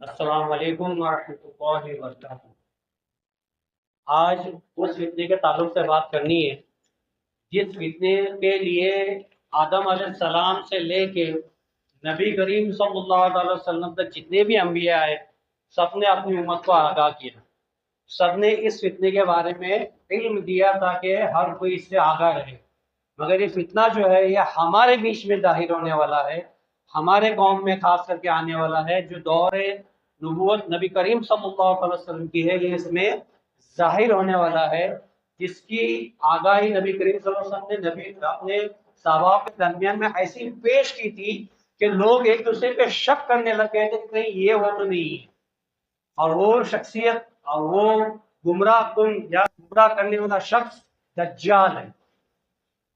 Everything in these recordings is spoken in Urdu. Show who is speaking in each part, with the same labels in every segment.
Speaker 1: السلام علیکم ورحمۃ اللہ وبرکاتہ۔ آج اس فتنے کے تعلق سے بات کرنی ہے جس فتنے کے لیے آدم علیہ السلام سے لے کے نبی کریم صلی اللہ علیہ وسلم تک جتنے بھی انبیاء آئے، سب نے اپنی امت کو آگاہ کیا، سب نے اس فتنے کے بارے میں علم دیا تاکہ ہر کوئی اس سے آگاہ رہے۔ مگر یہ فتنہ جو ہے یہ ہمارے بیچ میں ظاہر ہونے والا ہے، ہمارے قوم میں خاص کر کے آنے والا ہے۔ جو دور نبوت نبی کریم صلی اللہ علیہ وسلم کی ہے، یہ اس میں ظاہر ہونے والا ہے، جس کی آگاہی نبی کریم صلی اللہ علیہ وسلم نے نبی اپنے صحابہ کے درمیان میں ایسی پیش کی تھی کہ لوگ ایک دوسرے پہ شک کرنے لگ گئے تھے کہ کہیں یہ وہ تو نہیں ہے۔ اور وہ شخصیت اور وہ گمراہ کن یا گمراہ کرنے والا شخص دجال ہے۔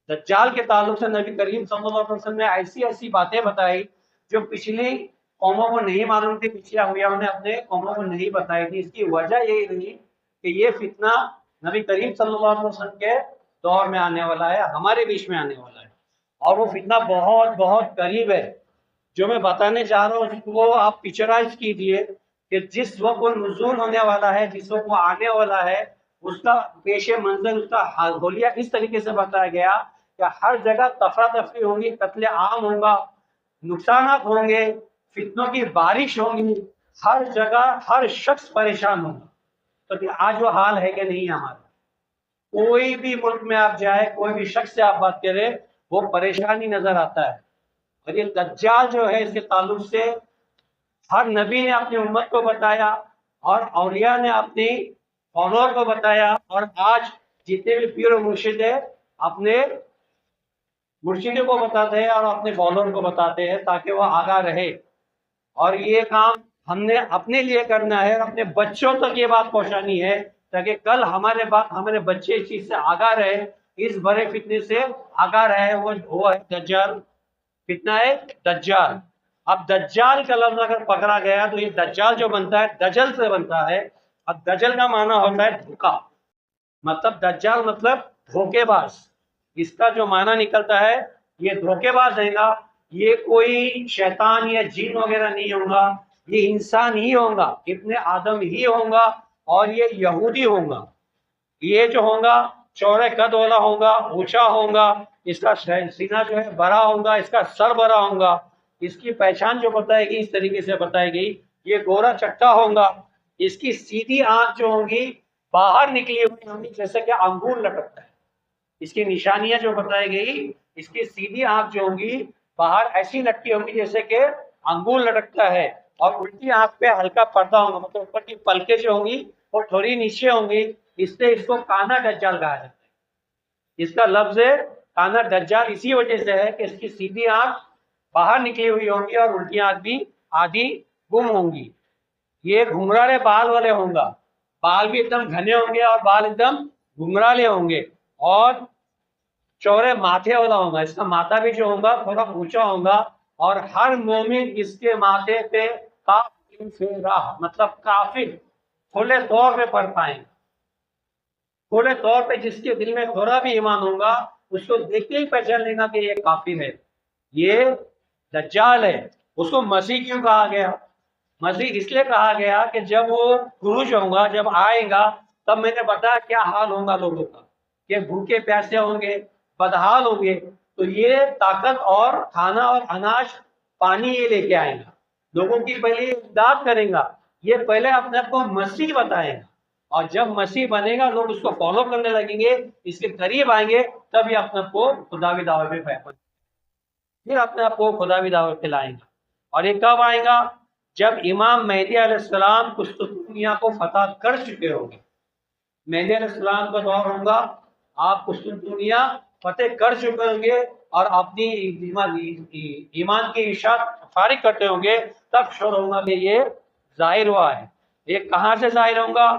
Speaker 1: دجال کے تعلق سے نبی کریم صلی اللہ علیہ وسلم نے ایسی ایسی باتیں بتائی جو پچھلی قوموں کو نہیں معلوم تھی، پچھلے انبیاء نے اپنے قوموں کو نہیں بتائی تھی۔ اس کی وجہ یہی رہی کہ یہ فتنہ نبی کریم صلی اللہ علیہ وسلم کے دور میں آنے والا ہے، ہمارے بیچ میں آنے والا ہے، اور وہ فتنہ بہت بہت قریب ہے۔ جو میں بتانے چاہ رہا ہوں اس کو آپ پکچرائز کیجئے کہ جس وقت وہ نزول ہونے والا ہے، جس وقت وہ آنے والا ہے، اس کا پیش منظر، اس کا حولیہ اس طریقے سے بتایا گیا کہ ہر جگہ تفراتفری ہوں گی، قتل عام ہوگا، نقصانات ہوں گے، فتنوں کی بارش ہوگی، ہر جگہ ہر شخص پریشان ہوگا۔ تو آج وہ حال ہے کہ نہیں ہمارا؟ کوئی بھی ملک میں آپ جائے، کوئی بھی شخص سے آپ بات کریں، وہ پریشانی نظر آتا ہے۔ اور یہ دجال جو ہے اس کے تعلق سے ہر نبی نے اپنی امت کو بتایا اور اولیاء نے اپنی فالوور کو بتایا، اور آج جتنے بھی پیر و مرشد ہیں اپنے مرشدوں کو بتاتے ہیں اور اپنے فالوور کو بتاتے ہیں تاکہ وہ آگاہ رہے۔ اور یہ کام ہم نے اپنے لیے کرنا ہے اور اپنے بچوں تک یہ بات پہنچانی ہے تاکہ کل ہمارے بچے اس چیز سے آگاہ رہے، اس بڑے فتنے سے آگاہ رہے۔ وہ ہے دجال، فتنہ ہے دجال۔ اب دجال کا لفظ اگر پکڑا گیا تو یہ دجال جو بنتا ہے دجل سے بنتا ہے۔ اب دجل کا معنی ہوتا ہے دھوکا، مطلب دجال مطلب دھوکے باز۔ اس کا جو معنی نکلتا ہے یہ دھوکے باز ہے گا، یہ کوئی شیطان یا جن وغیرہ نہیں ہوگا، یہ انسان ہی ہوگا، ابن آدم ہی ہوگا، اور یہ یہودی ہوگا۔ یہ جو ہوگا چوڑے قد والا ہوگا، اونچا ہوگا، اس کا سینہ جو ہے بڑا ہوگا، اس کا سر بڑا ہوگا۔ اس کی پہچان جو بتائے گی اس طریقے سے بتائے گی، یہ گورا چٹا ہوگا، اس کی سیدھی آنکھ جو ہوگی باہر نکلی ہوئی ہوں گی جیسے کہ انگور لٹکتا ہے۔ اس کی نشانیاں جو بتائی گئی، اس کی سیدھی آنکھ جو ہوگی باہر ایسی لٹکی ہوگی جیسے کہ انگور لٹکتا ہے، اور الٹی آنکھ پہ ہلکا پردہ ہوگا، مطلب اوپر کی پلکیں جو ہوں گی وہ تھوڑی نیچے ہوں گی، اس سے اس کو کانا دجال کہا جاتا ہے۔ اس کا لفظ کانا دجال اسی وجہ سے ہے کہ اس کی سیدھی آنکھ باہر نکلی ہوئی ہوں گی اور الٹی آنکھ بھی آدھی گم ہوں گی۔ یہ گھنگرالے بال والے ہوں گا، بال بھی ایک دم گھنے ہوں گے اور بال ایک دم گھنگرالے ہوں گے، اور چورے ماتھے والا ہوگا۔ اس کا ماتھا بھی جو ہوگا تھوڑا اونچا ہوگا، اور ہر مومن اس کے ماتھے پہ مطلب کافر کھلے طور پہ پڑھ پائیں گے۔ کھلے طور پہ جس کے دل میں تھوڑا بھی ایمان ہوگا اس کو دیکھتے ہی پہچان لینا کہ یہ کافر ہے، یہ دجال ہے۔ اس کو مسیح کیوں کہا گیا؟ مسیح اس لیے کہا گیا کہ جب وہ خروج ہوگا، جب آئے گا، تب میں نے بتایا کیا حال ہوگا لوگوں کا، کہ بھوکے پیاسے ہوں گے، بدحال ہوں گے، تو یہ طاقت اور کھانا اور اناج پانی یہ لے کے آئے گا، لوگوں کی پہلے امداد کرے گا، یہ پہلے اپنے آپ کو مسیح بتائے گا، اور جب مسیح بنے گا لوگ اس کو فالو کرنے لگیں گے، اس کے قریب آئیں گے، تب یہ اپنے آپ کو خداوی دعوت پہ پھیلائیں گے، پھر اپنے آپ کو خداوی دعوت پہ لائیں گا۔ اور یہ کب آئے گا؟ جب امام مہدی علیہ السلام قسطنطنیہ کو فتح کر چکے ہوں گے۔ مہدی علیہ السلام کا دور ہوگا، آپ قسطنطنیہ فتح کر چکے ہوں گے اور اپنی ایمان کی اشاعت فارغ کرتے ہوں گے، تب شور ہوگا کہ یہ ظاہر ہوا ہے۔ یہ کہاں سے ظاہر ہوگا؟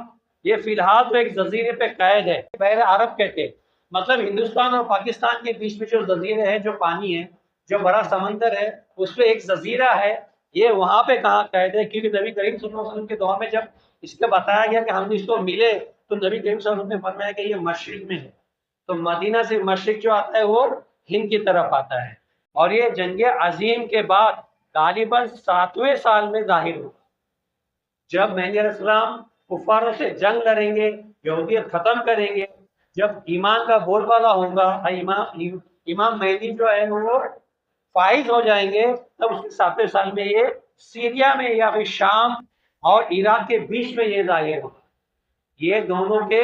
Speaker 1: یہ فی الحال تو ایک جزیرے پہ قید ہے، بحر عرب کہتے، مطلب ہندوستان اور پاکستان کے بیچ میں جو جزیرے ہیں، جو پانی ہے، جو بڑا سمندر ہے، اس پہ ایک جزیرہ ہے، یہ وہاں پہ کہاں قید ہے؟ کیونکہ نبی کریم صلی اللہ علیہ وسلم کے دور میں جب اس کا بتایا گیا کہ ہم اس کو ملے تو نبی کریم صلی اللہ علیہ وسلم نے فرمایا کہ یہ مشرق میں ہے، تو مدینہ سے مشرق جو آتا ہے وہ ہند کی طرف آتا ہے، اور یہ جنگ عظیم کے بعد غالباً 7ویں سال میں ظاہر ہوگا۔ جب مہدی علیہ السلام کفاروں سے جنگ لڑیں گے، یہودیت ختم کریں گے، جب ایمان کا بول بالا ہوگا، امام مہدی جو ہے وہ فائز ہو جائیں گے، تب اس کے 7ویں سال میں یہ سیریا میں یا پھر شام اور عراق کے بیچ میں یہ ظاہر ہوگا، یہ دونوں کے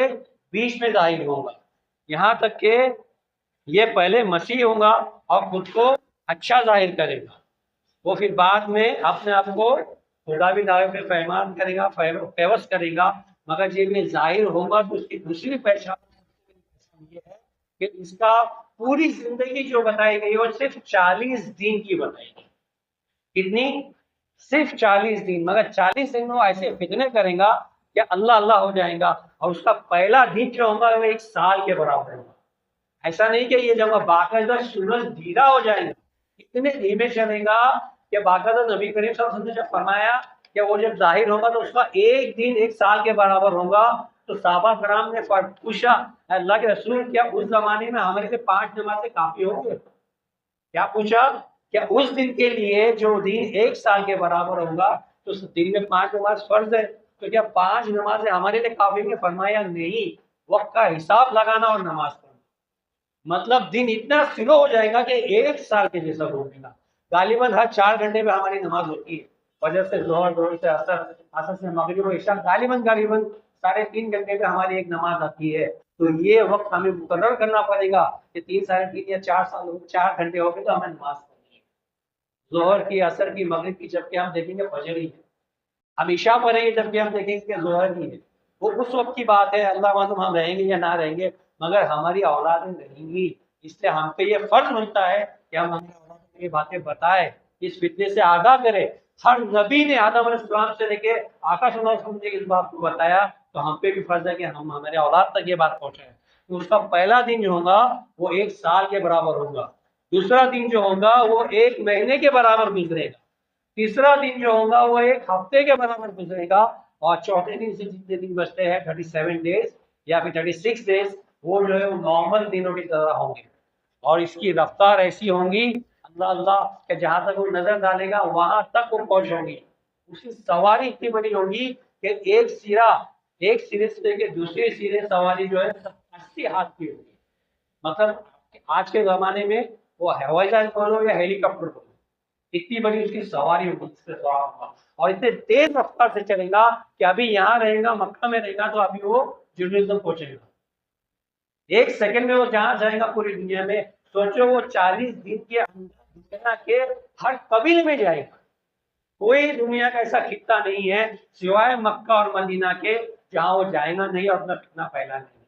Speaker 1: بیچ میں ظاہر ہوگا، یہاں تک کہ یہ پہلے مسیح ہوگا اور خود کو اچھا ظاہر کرے گا، وہ پھر بعد میں اپنے آپ کو خدا بھی دعوے پہ پیمان کرے گا، پیوس کرے گا، مگر جب یہ ظاہر ہوگا تو اس کی دوسری پہچان یہ ہے کہ اس کا پوری زندگی جو بتائی گئی وہ صرف 40 دن کی بتائی گئی۔ کتنی؟ صرف 40 دن، مگر 40 دن وہ ایسے فتنے کرے گا کہ اللہ اللہ ہو جائے گا، اور اس کا پہلا دن جو ہوگا وہ 1 سال کے برابر ہوگا۔ ایسا نہیں کہ یہ جب باقاعدہ سورج دھیرا ہو جائے گا، اتنے دھیمے چلے گا کہ باقاعدہ نبی کریم صلی اللہ علیہ وسلم نے جب فرمایا کہ وہ جب ظاہر ہوگا تو اس کا ایک دن 1 سال کے برابر ہوگا، تو صحابہ کرام نے پوچھا اللہ کے رسول کیا اس زمانے میں ہمارے لیے 5 نمازیں کافی ہوں گے؟ کیا پوچھا؟ کیا اس دن کے لیے جو دن 1 سال کے برابر ہوگا تو اس دن میں 5 نماز فرض ہے، تو کیا 5 نمازیں ہمارے لیے کافی ہوں گے؟ فرمایا نہیں، وقت کا حساب لگانا اور نماز پڑھنا، مطلب دن اتنا سلو ہو جائے گا کہ 1 سال کے جیسا ہو جائے گا۔ غالباً ہر 4 گھنٹے پہ ہماری نماز ہوتی ہے، فجر سے ظہر، ظہر سے عصر، عصر سے مغرب و عشاء، غالباً 3.5 گھنٹے پہ ہماری ایک نماز آتی ہے، تو یہ وقت ہمیں مقرر کرنا پڑے گا کہ 3 ساڑھے 3 یا 4 گھنٹے ہو گئے تو ہمیں نماز پڑھنی ہے، ظہر کی، عصر کی، مغرب کی، جبکہ ہم دیکھیں گے فجر ہی ہے، ہم عشاء پڑھیں گے جبکہ ہم دیکھیں گے کہ ظہر ہی ہے، وہ اس وقت کی بات ہے، اللہ معلوم ہم رہیں گے یا نہ رہیں گے، مگر ہماری اولادیں رہیں گی، اس لیے ہم پہ یہ فرض بنتا ہے کہ ہم ہماری اولادوں کو یہ باتیں بتائیں، اس فتنے سے آگاہ کرے۔ ہر نبی نے آدم علیہ السلام سے لے کے آقا صلی اللہ علیہ وسلم نے اس بات کو بتایا، تو ہم پہ بھی فرض ہے کہ ہم ہمارے اولاد تک یہ بات پہنچائیں۔ تو اس کا پہلا دن جو ہوگا وہ 1 سال کے برابر ہوگا، دوسرا دن جو ہوگا وہ 1 مہینے کے برابر گزرے گا، تیسرا دن جو ہوگا وہ 1 ہفتے کے برابر گزرے گا، اور چوتھے دن سے جتنے دن بچتے ہیں 37 ڈیز یا پھر 36 ڈیز، وہ جو ہے وہ نارمل دنوں کی طرح ہوں گے، اور اس کی رفتار ایسی ہوں گی اللہ اللہ کہ جہاں تک وہ نظر ڈالے گا وہاں تک وہ پہنچ ہوں گی، اس کی سواری اتنی بڑی ہوگی کہ ایک سرے سے لے کے دوسرے سرے سواری جو ہے 80 ہاتھ کی ہوگی، مطلب آج کے زمانے میں وہ ہوائی جہاز بولو یا ہیلی کاپٹر بولو، اتنی بڑی اس کی سواری ہوگی، اس پہ سوار ہوگا، اور اتنے تیز رفتار سے چلے گا کہ ابھی یہاں رہے گا، مکہ میں رہے گا تو ابھی وہ جرنلزم پہنچے گا، 1 سیکنڈ میں وہ جہاں جائے گا پوری دنیا میں، سوچو وہ 40 دن کے اندر دنیا کے ہر قبیلے میں جائے گا، کوئی دنیا کا ایسا خطہ نہیں ہے سوائے مکہ اور مدینہ کے جہاں وہ جائے گا نہیں اور اپنا فتنہ پھیلانے نہیں۔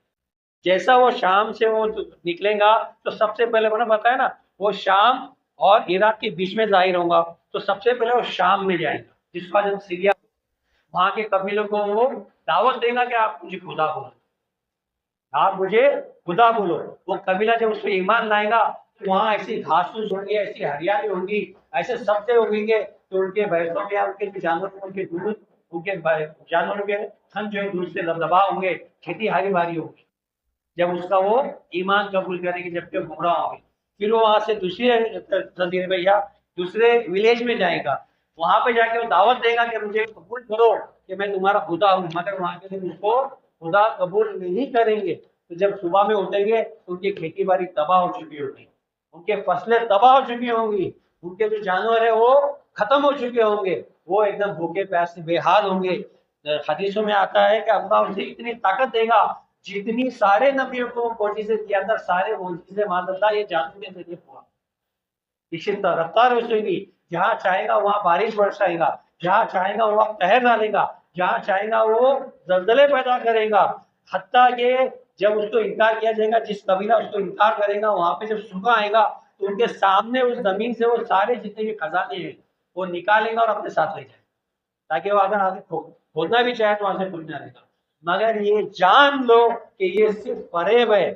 Speaker 1: جیسا وہ شام سے وہ نکلے گا تو سب سے پہلے میں نے بتایا نا وہ شام اور عراق کے بیچ میں ظاہر ہوگا، تو سب سے پہلے وہ شام میں جائے گا، جس کا جب سیریا، وہاں کے قبیلوں کو وہ دعوت دے گا کہ آپ مجھے خدا بولو، آپ مجھے خدا بولو، وہ قبیلہ جب اس پہ ایمان لائے گا تو وہاں ایسی گھاس پھوس ہوں گی، ایسی ہریالی ہوں گی، ایسے سبزے اگیں گے تو ان کے بھینسوں میں ان کے جانوروں ان کے دودھ، ان کے جانوروں کے تھن جو ہے دودھ سے لبلبا ہوں گے، کھیتی ہری بھاری ہوگی، جب اس کا وہ ایمان قبول کریں گے، جبکہ گمراہ ہوں گے، پھر وہ وہاں سے دوسرے جزیرے میں یا دوسرے ولیج میں جائے گا، وہاں پہ جا کے وہ دعوت دے گا کہ مجھے قبول کرو کہ میں تمہارا خدا ہوں، مگر وہاں کے لوگ اس کو خدا قبول نہیں کریں گے، تو جب صبح میں اٹھیں گے تو ان کی کھیتی باڑی تباہ ہو چکی ہوگی، ان کے فصلیں تباہ ہو چکی ہوں گی، ان کے جو جانور ہیں وہ ختم ہو چکے ہوں گے، وہ ایک دم بھوکے پیاسے بے حال ہوں گے۔ حدیثوں میں آتا ہے کہ اللہ اسے اتنی طاقت دے گا جتنی سارے نبیوں کو معجزے دیا تھا، سارے معجزے معاذ اللہ یہ جادو کے ذریعے ہوا، اسی طرح رفتار ہوگی، جہاں چاہے گا وہاں بارش برسائے گا، جہاں چاہے گا وہاں قہر ڈالے گا، جہاں چاہے گا وہ زلزلے پیدا کرے گا، حتیٰ کہ جب اس کو انکار کیا جائے گا، جس قبیلہ اس کو انکار کرے گا وہاں پہ جب سوکھا آئے گا تو ان کے سامنے اس زمین سے وہ سارے جتنے بھی خزانے ہیں وہ نکالے گا اور اپنے ساتھ لے جائے گا، تاکہ وہ اگر آگے کھولنا بھی چاہے تو وہاں سے کھل جائے گا، مگر یہ جان لو کہ یہ صرف فریب ہے،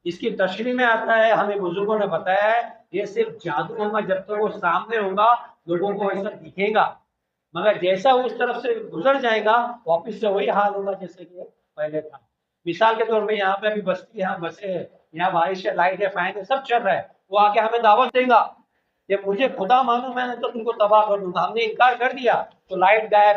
Speaker 1: اس کی تشریح میں آتا ہے، ہمیں بزرگوں نے بتایا ہے یہ صرف جادو ہوگا، جب تک وہ سامنے ہوگا لوگوں کو ایسا دکھے گا، مگر جیسا اس طرف سے گزر جائے گا واپس سے وہی حال ہوگا جیسے کہ پہلے تھا۔ مثال کے طور پہ یہاں پہ ابھی بستی، یہاں بسے ہے، یہاں بارش ہے، لائٹ ہے، فین ہے، سب چل رہا ہے، وہ آ کے ہمیں دعوت دے گا کہ مجھے خدا مانو، میں نے تو تم کو تباہ کر دوں گا، ہم نے انکار کر دیا تو لائٹ غائب،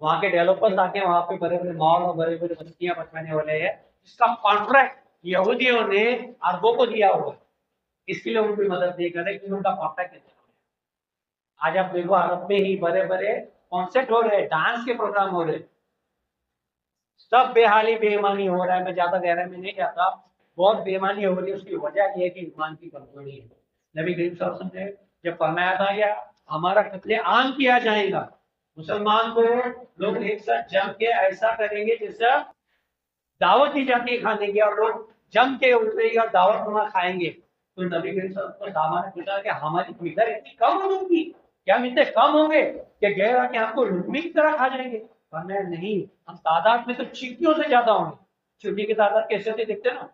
Speaker 1: وہاں کے ڈیولپرز آ کے وہاں پہ بڑے بڑے مال اور بڑے بڑے بستیاں بنانے والے ہیں، جس کا کانٹریکٹ یہودیوں نے عربوں کو دیا ہوا ہے، اس کے لیے ان کی مدد نہیں کر رہے کیونکہ ان کا کانٹریکٹ ہے۔ آج آپ دیکھو عرب میں ہی بڑے بڑے کانسرٹ ہو رہے ہیں، ڈانس کے پروگرام ہو رہے ہیں، سب بے حالی بے ایمانی ہو رہا ہے۔ میں زیادہ گہرائی میں نہیں جاتا، بہت بے ایمانی ہو رہی ہے، اس کی وجہ یہ ہے کہ ایمان کی کمزوری ہے۔ نبی کریم صلی اللہ علیہ وسلم نے جب فرمایا تھا کہ ہمارا قتل عام کیا جائے گا، مسلمان کو لوگ ایک ساتھ جم کے ایسا کریں گے جس سے دعوت دی جاتی ہے کھانے کی، اور لوگ جم کے اترے گا دعوت وہاں کھائیں گے۔ تو نبی کریم صلی اللہ علیہ وسلم صحابہ نے پوچھا کہ ہماری مقدار اتنی کم ہوگی، کیا ہم اتنے کم ہوں گے کہ گہرا کہ ہم کو لقمے کی طرح کھا جائیں گے؟ فرمایا نہیں، ہم تعداد میں تو چیونٹیوں سے زیادہ ہوں گے۔ چیونٹی کی تعداد کیسے ہوتی دیکھتے نا،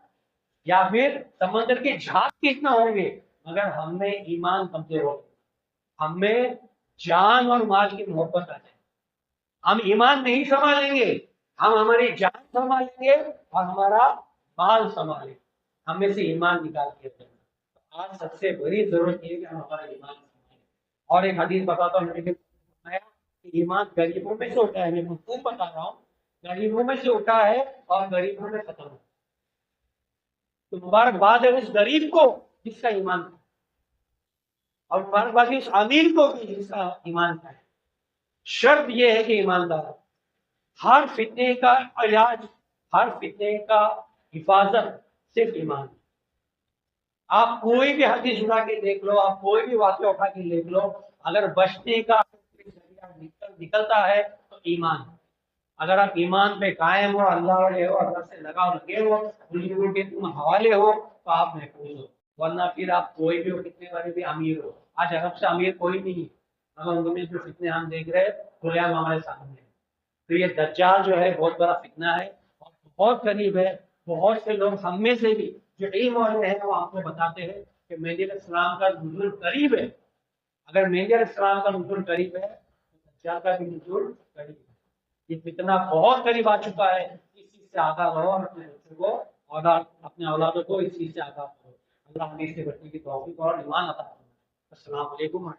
Speaker 1: یا پھر سمندر کے جھاگ کتنا ہوں گے، مگر ہم میں ایمان کمزور ہو، ہم میں جان اور مال کی محبت آ جائے، ہم ایمان نہیں سنبھالیں گے، ہم ہماری جان سنبھالیں گے اور ہمارا مال سنبھالیں گے، ہم میں سے ایمان نکال کے دیں۔ آج سب سے بڑی ضرورت یہ ہے کہ ہم ہمارا ایمان سنبھالیں۔ اور ایک حدیث بتاتا ہوں، کہ ایمان غریبوں میں سے اٹھا ہے، میں مفہوم بتا رہا ہوں، غریبوں میں سے اٹھا ہے اور غریبوں میں ختم ہو۔ تو مبارکباد ہے اس غریب کو جس کا ایمان تھا، اور مبارکباد اس امیر کو بھی جس کا ایمان تھا۔ شرط یہ ہے کہ ایماندار، ہر فتنے کا علاج، ہر فتنے کا حفاظت صرف ایمان۔ آپ کوئی بھی حدیث اٹھا کے دیکھ لو، آپ کوئی بھی واقعہ اٹھا کے دیکھ لو، اگر بچنے کا نکلتا ہے تو ایمان۔ اگر آپ ایمان پہ قائم ہو، اللہ والے ہو، اللہ سے لگاؤ لگے ہو، بزرگوں کے تم حوالے ہو، تو آپ محفوظ ہو، ورنہ پھر آپ کوئی بھی ہو، کتنے بڑے بھی امیر ہو۔ آج عرب سے امیر کوئی نہیں، مگر ان میں جو فتنے ہم دیکھ رہے کھلے عام ہمارے سامنے ہیں۔ تو یہ دجال جو ہے بہت بڑا فتنہ ہے اور بہت قریب ہے۔ بہت سے لوگ ہم میں سے بھی جو علم والے ہیں وہ آپ کو بتاتے ہیں کہ مہدی علیہ السلام کا نزول قریب ہے۔ اگر مہدی علیہ السلام کا نزول قریب ہے تو دجال کا بھی نزول قریب ہے۔ یہ فتنہ بہت قریب آ چکا ہے، اس چیز سے آگاہ رہو اور اپنے بچوں کو اور اپنے اولادوں کو اس چیز سے آگاہ کرو۔ اللہ ہمیں اس سے بچنے کی توفیق اور ایمان عطا فرمائے۔ السلام علیکم۔